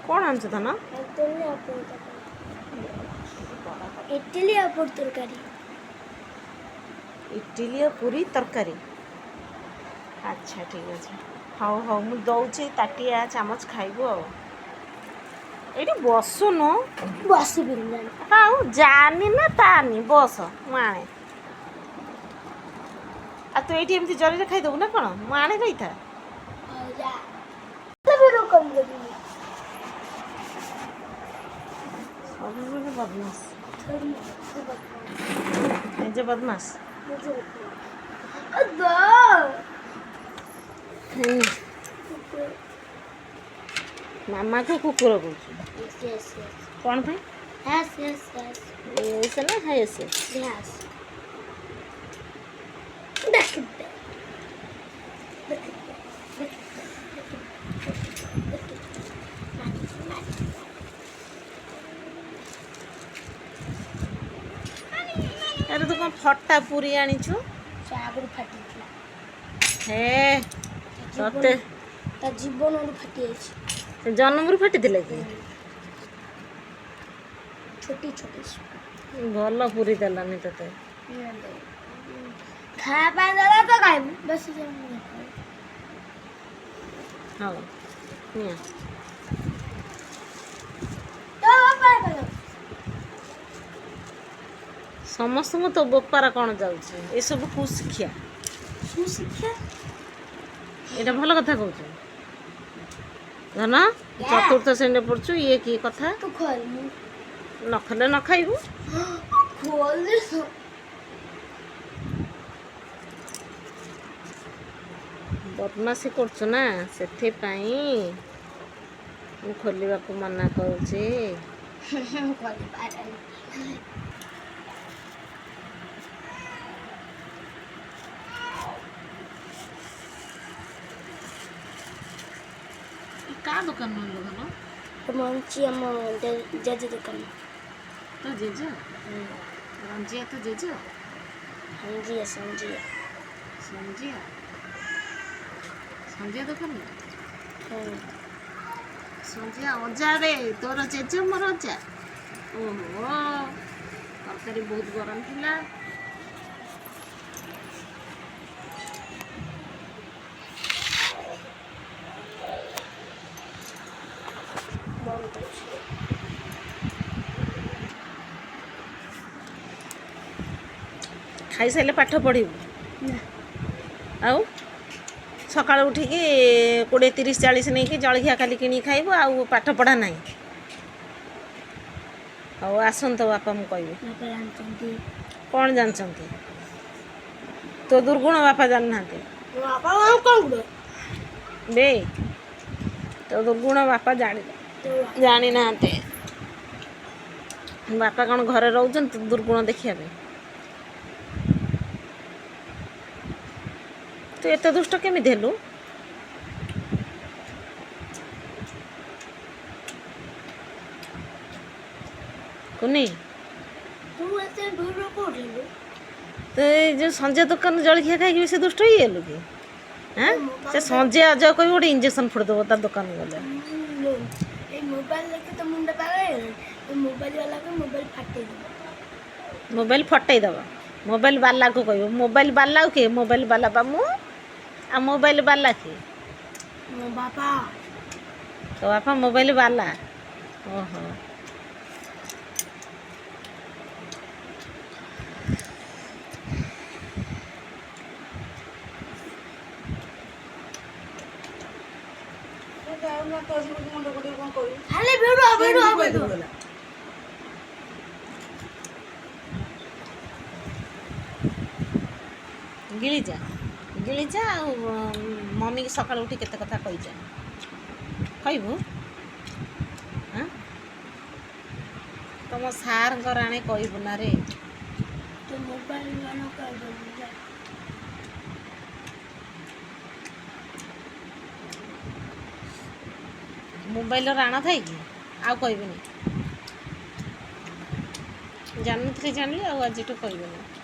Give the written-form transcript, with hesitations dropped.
कौन आनछ धन इडली और पूरी तरकारी इडली और पूरी तरकारी अच्छा ठीक अच्छे हाँ हाँ मुझे दौचे ताटिया चामच खाइबू ये बसुन बस भी हाँ जानी ना तानी बस माणे आ तू ये एमती जरी खाईदेबू ना कौन माणे रही था बदमाश जे बदमाश मामा को कुकुर कौन कौन भाई ऐसे ना है ऐसे अरे तू कौन फटा पूरी आनीचु हे सत्य जीवन फाटी जन्म फाटी कि छोटी छोटी भल पूरी देलानी तते खाया तो खाइबू बस हाँ समस्त तो बोपार कौन जाऊे ये सब कुशिक्षा ये भल कथा कौच धन चतुर्थ श्रेणी पढ़ु ये कि कथा तू खोल न खले न खाइबू खोल दे बदमाशी करछु ना से खोलने को मना करुचे का दुकान धन तो मंची हम जेजे दुकान तो जेज रंजिया तो जेज संजिया संजिया संजिया संजिया दुकान संजिया अजा रे तोर जेज मोर अजा ओहो तरकारी बहुत गरम थिला खाई सारे पाठ पढ़ू आउ सका उठिकी 20 30 40 नहीं कि जलखिया खाली कि खाइबू आउ पाठ पढ़ा ना आउ आसत बापा मु कह कौन जानते तो दुर्गुण बापा जानना बे तो दुर्गुण बापा जानी ना बापा कौन घरे रोचन दुर्गुण देखिया तू एत दुष्ट केमी हेलु कुनी तो जो संजय दुकान जलखिया खाई से दुष्ट ही हेलु कि हाँ से संजय अजय कह गोटे इंजेक्शन फोड़देव तार दुकान गले मोबाइल फटईदेव मोबाइल वाला को कह मोबाइल वाला के मोबाइल वाला बा मु आ मोबाइल वाला के बापा तो बापा मोबाइल वाला ओहो गिलीजा मम्मी की सकाल उठी केते कथा कहीजा कहबू हाँ तुम सार आने कहबू ना रे तो मोबाइल राण थाई कि आउ कहबी जानू जानली आज कहबी